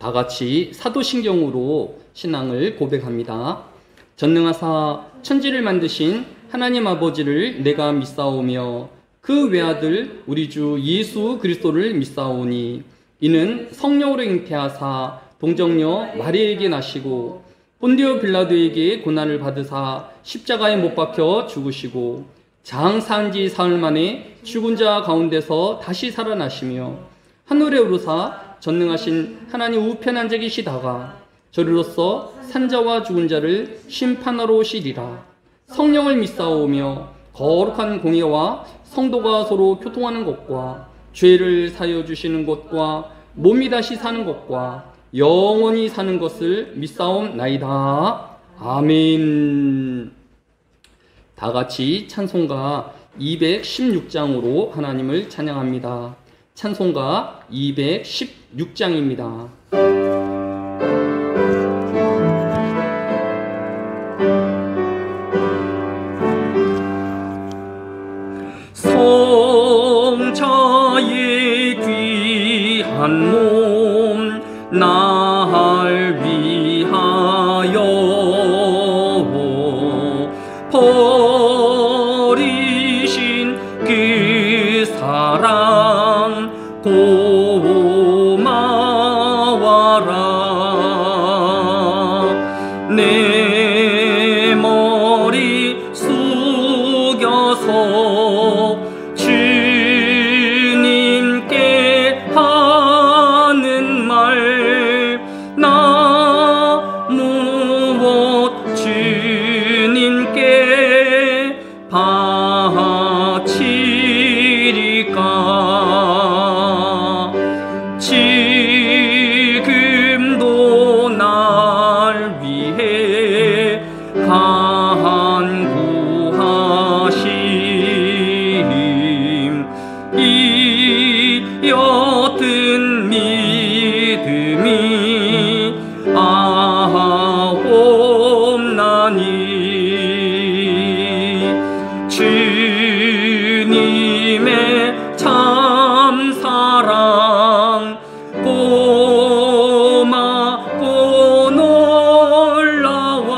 다 같이 사도신경으로 신앙을 고백합니다. 전능하사 천지를 만드신 하나님 아버지를 내가 믿사오며 그 외아들 우리 주 예수 그리스도를 믿사오니 이는 성령으로 잉태하사 동정녀 마리아에게 나시고 본디오 빌라도에게 고난을 받으사 십자가에 못 박혀 죽으시고 장사한 지 사흘 만에 죽은 자 가운데서 다시 살아나시며 하늘에 오르사 전능하신 하나님 우편 앉아 계시다가 저리로서 산자와 죽은 자를 심판하러 오시리라. 성령을 믿사오며 거룩한 공예와 성도가 서로 교통하는 것과 죄를 사여 주시는 것과 몸이 다시 사는 것과 영원히 사는 것을 믿사옵나이다. 아멘. 다 같이 찬송가 216장으로 하나님을 찬양합니다. 찬송가 216장입니다. 성자의 귀한 몸 날 위하여 버리신 그 사랑 고마워라. 내 머리 숙여서 주님께 하는 말 나 무엇 주님께 바치리까. 지금도 날 위해 간구하심 이 옅은 믿음이 아옵나니 주님의 참사랑 고맙고 놀라워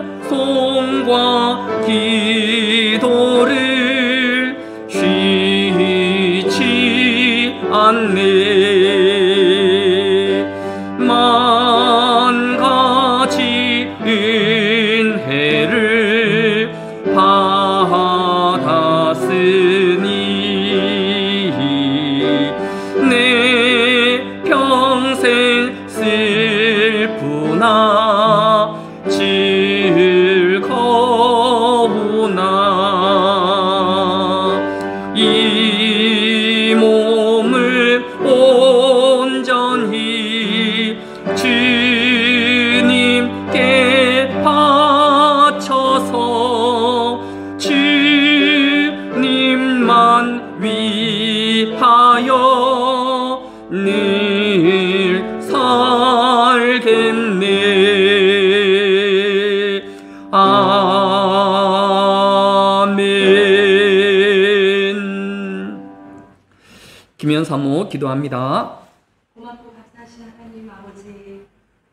찬송과 기도를 쉬지 않네. 만 가지 은혜를 받았으니 내 평생 슬프나 즐거우나 이 몸을 온전히 주님께 바쳐서 주님만 위하여 늘 살겠네. 아멘. 김현사모 기도합니다. 고맙고 감사하신 하나님 아버지,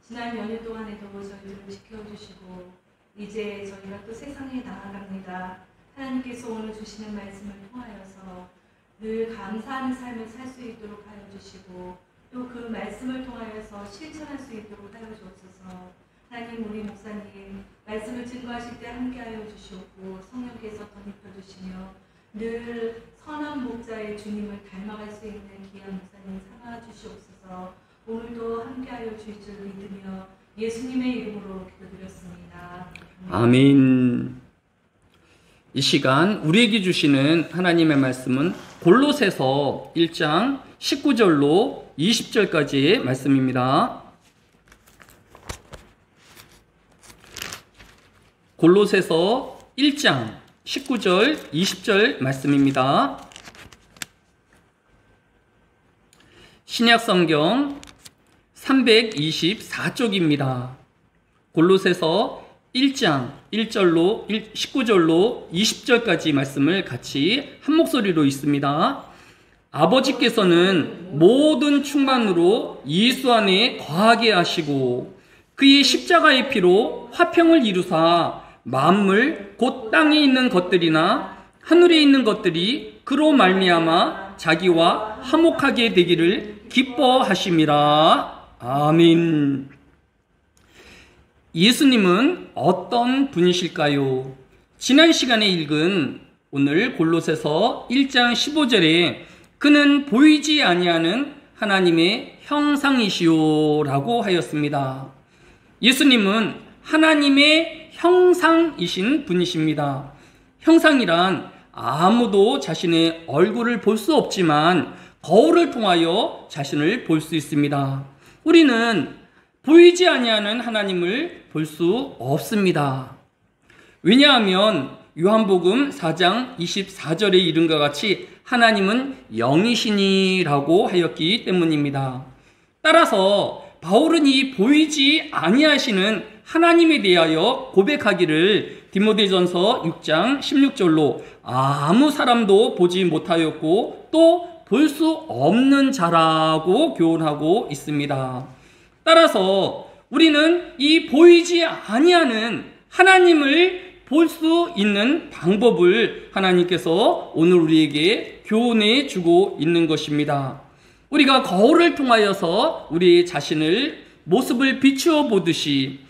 지난 연휴 동안에도 저희들을 지켜주시고 이제 저희가 또 세상에 나아갑니다. 하나님께서 오늘 주시는 말씀을 통하여서 늘 감사하는 삶을 살 수 있도록 하여 주시고 또 그 말씀을 통하여서 실천할 수 있도록 하여 주옵소서. 하나님, 우리 목사님 말씀을 증거하실 때 함께하여 주시옵고 성령께서 덧입혀 주시며 늘 선한 목자의 주님을 닮아갈 수 있는 귀한 목사님 삼아 주시옵소서. 오늘도 함께하여 주실 줄 믿으며 예수님의 이름으로 기도드렸습니다. 아멘. 이 시간 우리에게 주시는 하나님의 말씀은 골로새서 1장 19절로 20절까지의 말씀입니다. 골로새서 1장 19절 20절 말씀입니다. 신약성경 324쪽입니다. 골로새서 1장 1절로 19절로 20절까지 말씀을 같이 한 목소리로 읽습니다. 아버지께서는 모든 충만으로 예수 안에 거하게 하시고 그의 십자가의 피로 화평을 이루사 만물 곧 땅에 있는 것들이나 하늘에 있는 것들이 그로 말미암아 자기와 화목하게 되기를 기뻐하심이라. 아멘. 예수님은 어떤 분이실까요? 지난 시간에 읽은 오늘 골로새서 1장 15절에 그는 보이지 아니하는 하나님의 형상이시오라고 하였습니다. 예수님은 하나님의 형상이신 분이십니다. 형상이란 아무도 자신의 얼굴을 볼 수 없지만 거울을 통하여 자신을 볼 수 있습니다. 우리는 보이지 아니하는 하나님을 볼 수 없습니다. 왜냐하면 요한복음 4장 24절에 이른과 같이 하나님은 영이시니라고 하였기 때문입니다. 따라서 바울은 이 보이지 아니하시는 하나님에 대하여 고백하기를 디모데전서 6장 16절로 아무 사람도 보지 못하였고 또 볼 수 없는 자라고 교훈하고 있습니다. 따라서 우리는 이 보이지 아니하는 하나님을 볼 수 있는 방법을 하나님께서 오늘 우리에게 교훈해 주고 있는 것입니다. 우리가 거울을 통하여서 우리 자신을 모습을 비추어 보듯이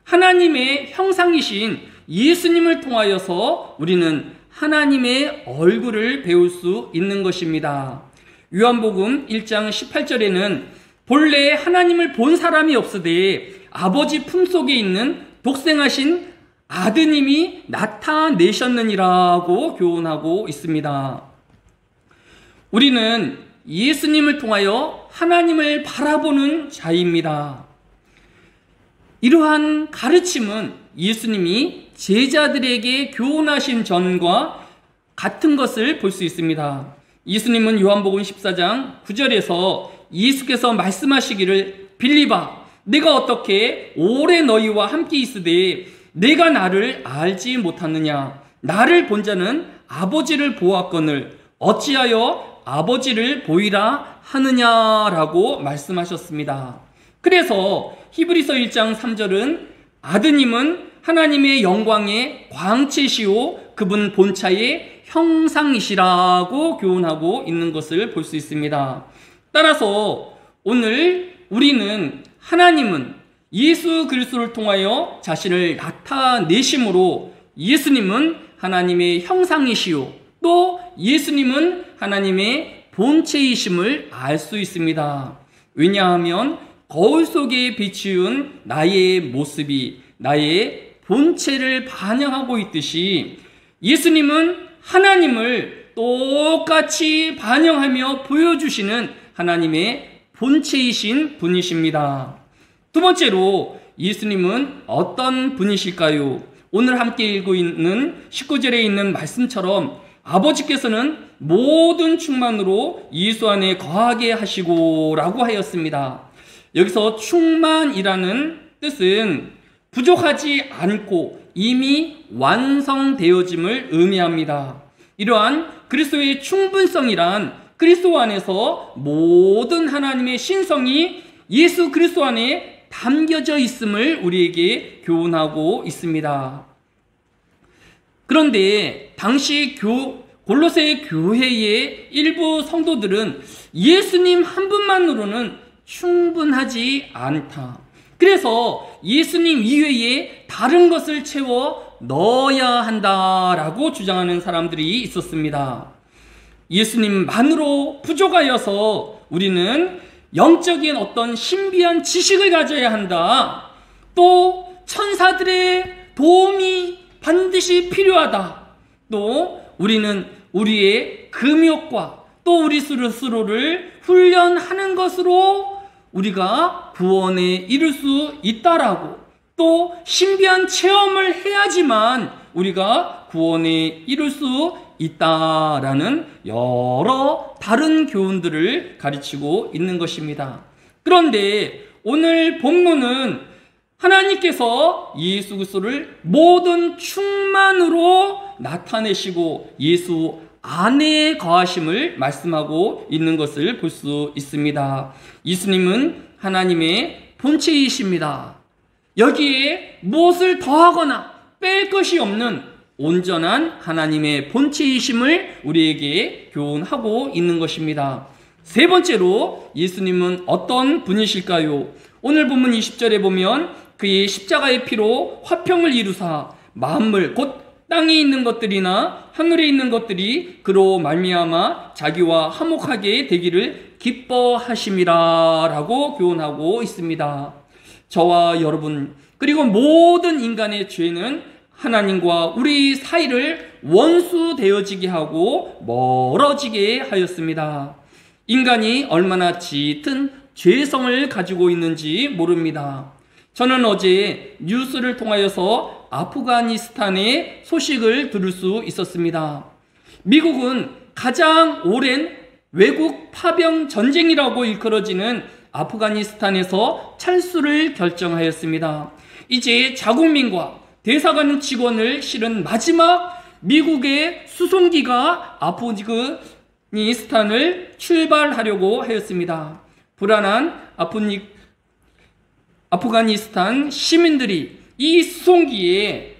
하나님의 형상이신 예수님을 통하여서 우리는 하나님의 얼굴을 배울 수 있는 것입니다. 요한복음 1장 18절에는 본래 하나님을 본 사람이 없으되 아버지 품속에 있는 독생하신 아드님이 나타내셨느니라고 교훈하고 있습니다. 우리는 예수님을 통하여 하나님을 바라보는 자입니다. 이러한 가르침은 예수님이 제자들에게 교훈하신 전과 같은 것을 볼 수 있습니다. 예수님은 요한복음 14장 9절에서 예수께서 말씀하시기를 빌립아 내가 어떻게 오래 너희와 함께 있으되 내가 나를 알지 못하느냐 나를 본 자는 아버지를 보았거늘 어찌하여 아버지를 보이라 하느냐라고 말씀하셨습니다. 그래서 히브리서 1장 3절은 아드님은 하나님의 영광의 광채시오 그분 본체의 형상이시라고 교훈하고 있는 것을 볼 수 있습니다. 따라서 오늘 우리는 하나님은 예수 그리스도를 통하여 자신을 나타내심으로 예수님은 하나님의 형상이시오 또 예수님은 하나님의 본체이심을 알 수 있습니다. 왜냐하면 거울 속에 비치운 나의 모습이 나의 본체를 반영하고 있듯이 예수님은 하나님을 똑같이 반영하며 보여주시는 하나님의 본체이신 분이십니다. 두 번째로 예수님은 어떤 분이실까요? 오늘 함께 읽고 있는 19절에 있는 말씀처럼 아버지께서는 모든 충만으로 예수 안에 거하게 하시고 라고 하였습니다. 여기서 충만이라는 뜻은 부족하지 않고 이미 완성되어짐을 의미합니다. 이러한 그리스도의 충분성이란 그리스도 안에서 모든 하나님의 신성이 예수 그리스도 안에 담겨져 있음을 우리에게 교훈하고 있습니다. 그런데 당시 골로새 교회의 일부 성도들은 예수님 한 분만으로는 충분하지 않다. 그래서 예수님 이외에 다른 것을 채워 넣어야 한다라고 주장하는 사람들이 있었습니다. 예수님만으로 부족하여서 우리는 영적인 어떤 신비한 지식을 가져야 한다. 또 천사들의 도움이 반드시 필요하다. 또 우리는 우리의 금욕과 또 우리 스스로를 훈련하는 것으로 우리가 구원에 이를 수 있다라고 또 신비한 체험을 해야지만 우리가 구원에 이를 수 있다라는 여러 다른 교훈들을 가르치고 있는 것입니다. 그런데 오늘 본문은 하나님께서 예수 그리스도를 모든 충만으로 나타내시고 예수 안에 거하심을 말씀하고 있는 것을 볼 수 있습니다. 예수님은 하나님의 본체이십니다. 여기에 무엇을 더하거나 뺄 것이 없는 온전한 하나님의 본체이심을 우리에게 교훈하고 있는 것입니다. 세 번째로 예수님은 어떤 분이실까요? 오늘 본문 20절에 보면 그의 십자가의 피로 화평을 이루사 만물 곧 땅에 있는 것들이나 하늘에 있는 것들이 그로 말미암아 자기와 화목하게 되기를 기뻐하심이라 라고 교훈하고 있습니다. 저와 여러분 그리고 모든 인간의 죄는 하나님과 우리 사이를 원수 되어지게 하고 멀어지게 하였습니다. 인간이 얼마나 짙은 죄성을 가지고 있는지 모릅니다. 저는 어제 뉴스를 통하여서 아프가니스탄의 소식을 들을 수 있었습니다. 미국은 가장 오랜 외국 파병 전쟁이라고 일컬어지는 아프가니스탄에서 철수를 결정하였습니다. 이제 자국민과 대사관 직원을 실은 마지막 미국의 수송기가 아프가니스탄을 출발하려고 하였습니다. 불안한 아프가니스탄 시민들이 이 수송기에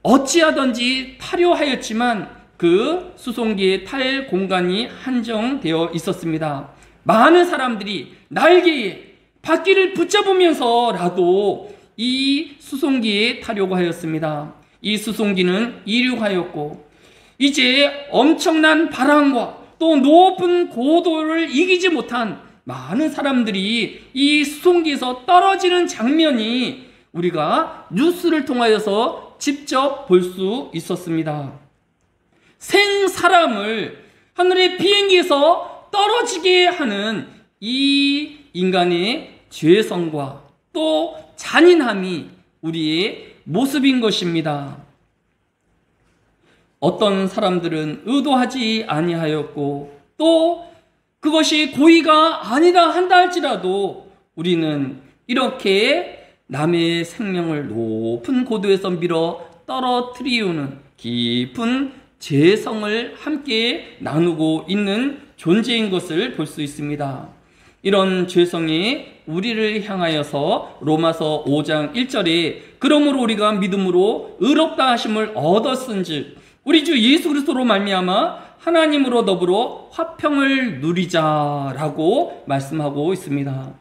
어찌하든지 타려 하였지만 그 수송기에 탈 공간이 한정되어 있었습니다. 많은 사람들이 날개에 바퀴를 붙잡으면서라도 이 수송기에 타려고 하였습니다. 이 수송기는 이륙하였고 이제 엄청난 바람과 또 높은 고도를 이기지 못한 많은 사람들이 이 수송기에서 떨어지는 장면이 우리가 뉴스를 통하여서 직접 볼 수 있었습니다. 생사람을 하늘의 비행기에서 떨어지게 하는 이 인간의 죄성과 또 잔인함이 우리의 모습인 것입니다. 어떤 사람들은 의도하지 아니하였고 또 그것이 고의가 아니다 한다 할지라도 우리는 이렇게 남의 생명을 높은 고도에서 밀어 떨어뜨리우는 깊은 죄성을 함께 나누고 있는 존재인 것을 볼 수 있습니다. 이런 죄성이 우리를 향하여서 로마서 5장 1절에 그러므로 우리가 믿음으로 의롭다 하심을 얻었은즉 우리 주 예수 그리스도로 말미암아 하나님으로 더불어 화평을 누리자라고 말씀하고 있습니다.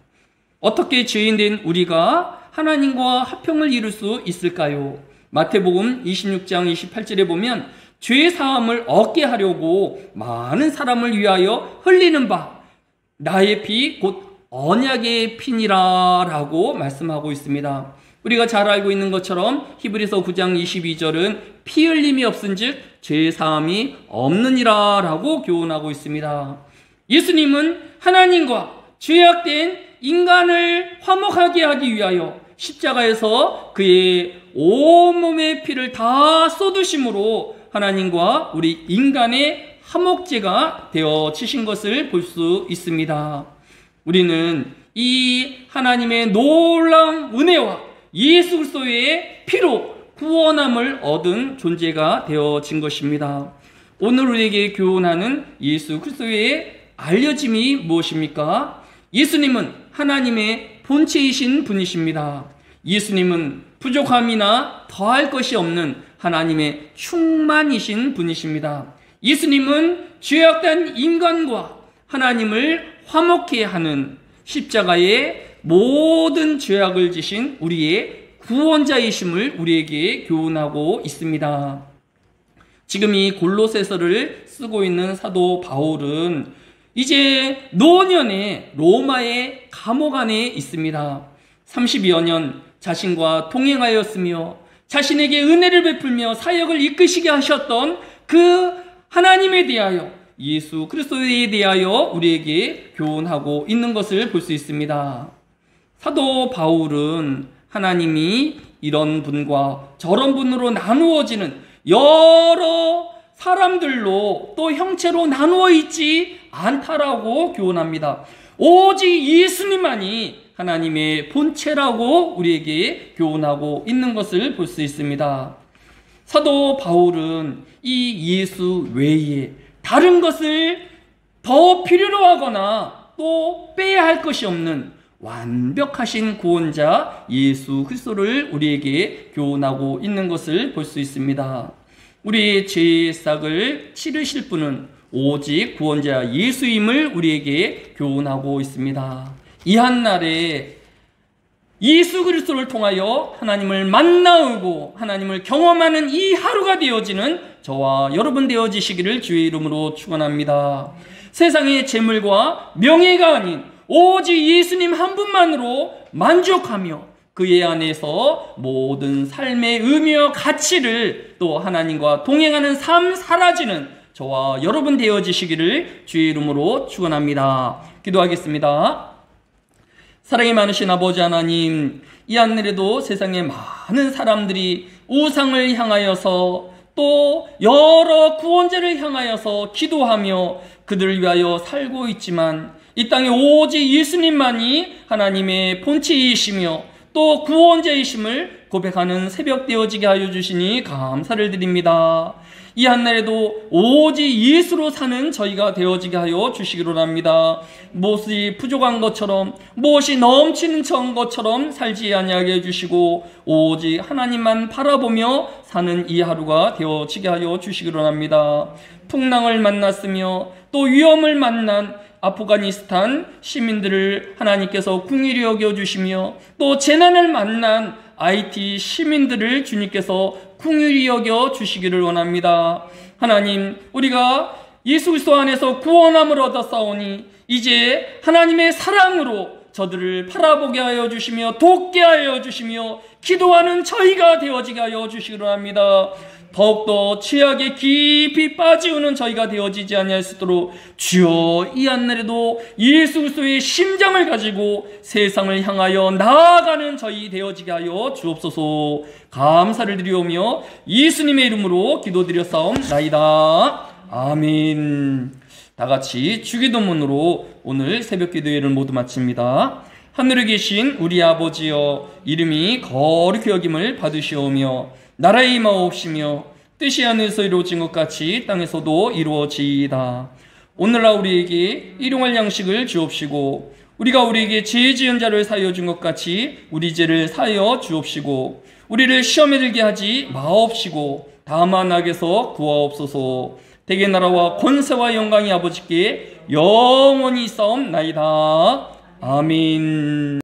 어떻게 죄인된 우리가 하나님과 화평을 이룰 수 있을까요? 마태복음 26장 28절에 보면 죄 사함을 얻게 하려고 많은 사람을 위하여 흘리는 바 나의 피 곧 언약의 피니라 라고 말씀하고 있습니다. 우리가 잘 알고 있는 것처럼 히브리서 9장 22절은 피 흘림이 없은즉 죄 사함이 없느니라 라고 교훈하고 있습니다. 예수님은 하나님과 죄악된 인간을 화목하게 하기 위하여 십자가에서 그의 온몸의 피를 다 쏟으심으로 하나님과 우리 인간의 화목제가 되어지신 것을 볼 수 있습니다. 우리는 이 하나님의 놀라운 은혜와 예수 그리스도의 피로 구원함을 얻은 존재가 되어진 것입니다. 오늘 우리에게 교훈하는 예수 그리스도의 알려짐이 무엇입니까? 예수님은 하나님의 본체이신 분이십니다. 예수님은 부족함이나 더할 것이 없는 하나님의 충만이신 분이십니다. 예수님은 죄악된 인간과 하나님을 화목케 하는 십자가의 모든 죄악을 지신 우리의 구원자이심을 우리에게 교훈하고 있습니다. 지금 이 골로새서를 쓰고 있는 사도 바울은 이제 노년에 로마의 감옥 안에 있습니다. 30여 년 자신과 동행하였으며 자신에게 은혜를 베풀며 사역을 이끄시게 하셨던 그 하나님에 대하여 예수 그리스도에 대하여 우리에게 교훈하고 있는 것을 볼 수 있습니다. 사도 바울은 하나님이 이런 분과 저런 분으로 나누어지는 여러 사람들로 또 형체로 나누어 있지 않다라고 교훈합니다. 오직 예수님만이 하나님의 본체라고 우리에게 교훈하고 있는 것을 볼 수 있습니다. 사도 바울은 이 예수 외에 다른 것을 더 필요로 하거나 또 빼야 할 것이 없는 완벽하신 구원자 예수 그리스도를 우리에게 교훈하고 있는 것을 볼 수 있습니다. 우리의 죄의 싹을 치르실 분은 오직 구원자 예수임을 우리에게 교훈하고 있습니다. 이 한날에 예수 그리스도를 통하여 하나님을 만나고 하나님을 경험하는 이 하루가 되어지는 저와 여러분 되어지시기를 주의 이름으로 축원합니다. 세상의 재물과 명예가 아닌 오직 예수님 한 분만으로 만족하며 그의 안에서 모든 삶의 의미와 가치를 또 하나님과 동행하는 삶 사라지는 저와 여러분 되어지시기를 주의 이름으로 축원합니다. 기도하겠습니다. 사랑이 많으신 아버지 하나님, 이 하늘에도 세상에 많은 사람들이 우상을 향하여서 또 여러 구원자를 향하여서 기도하며 그들을 위하여 살고 있지만 이 땅에 오직 예수님만이 하나님의 본체이시며 또 구원자이심을 고백하는 새벽 되어지게 하여 주시니 감사를 드립니다. 이 한날에도 오직 예수로 사는 저희가 되어지게 하여 주시기로 합니다. 무엇이 부족한 것처럼 무엇이 넘치는 것처럼 살지 아니하게 해주시고 오직 하나님만 바라보며 사는 이 하루가 되어지게 하여 주시기로 합니다. 풍랑을 만났으며 또 위험을 만난 아프가니스탄 시민들을 하나님께서 긍휼히 여겨주시며 또 재난을 만난 IT 시민들을 주님께서 긍휼히 여겨 주시기를 원합니다. 하나님, 우리가 예수 그리스도 안에서 구원함을 얻었사오니 이제 하나님의 사랑으로 저들을 바라보게 하여 주시며 돕게 하여 주시며 기도하는 저희가 되어지게 하여 주시기로 합니다. 더욱더 죄악에 깊이 빠지우는 저희가 되어지지 아니할 수 있도록 주여 이 한날에도 예수 그리스도의 심장을 가지고 세상을 향하여 나아가는 저희 되어지게 하여 주옵소서. 감사를 드리오며 예수님의 이름으로 기도드렸사옵나이다. 아멘. 다같이 주기도문으로 오늘 새벽 기도회를 모두 마칩니다. 하늘에 계신 우리 아버지여, 이름이 거룩히 여김을 받으시오며 나라의 임하옵시며 뜻이 하늘에서 이루어진 것 같이 땅에서도 이루어지이다. 오늘날 우리에게 일용할 양식을 주옵시고 우리가 우리에게 죄 지은 자를 사하여 준 것 같이 우리 죄를 사하여 주옵시고 우리를 시험에 들게 하지 마옵시고 다만 악에서 구하옵소서. 대개 나라와 권세와 영광이 아버지께 영원히 있사옵나이다. 아멘.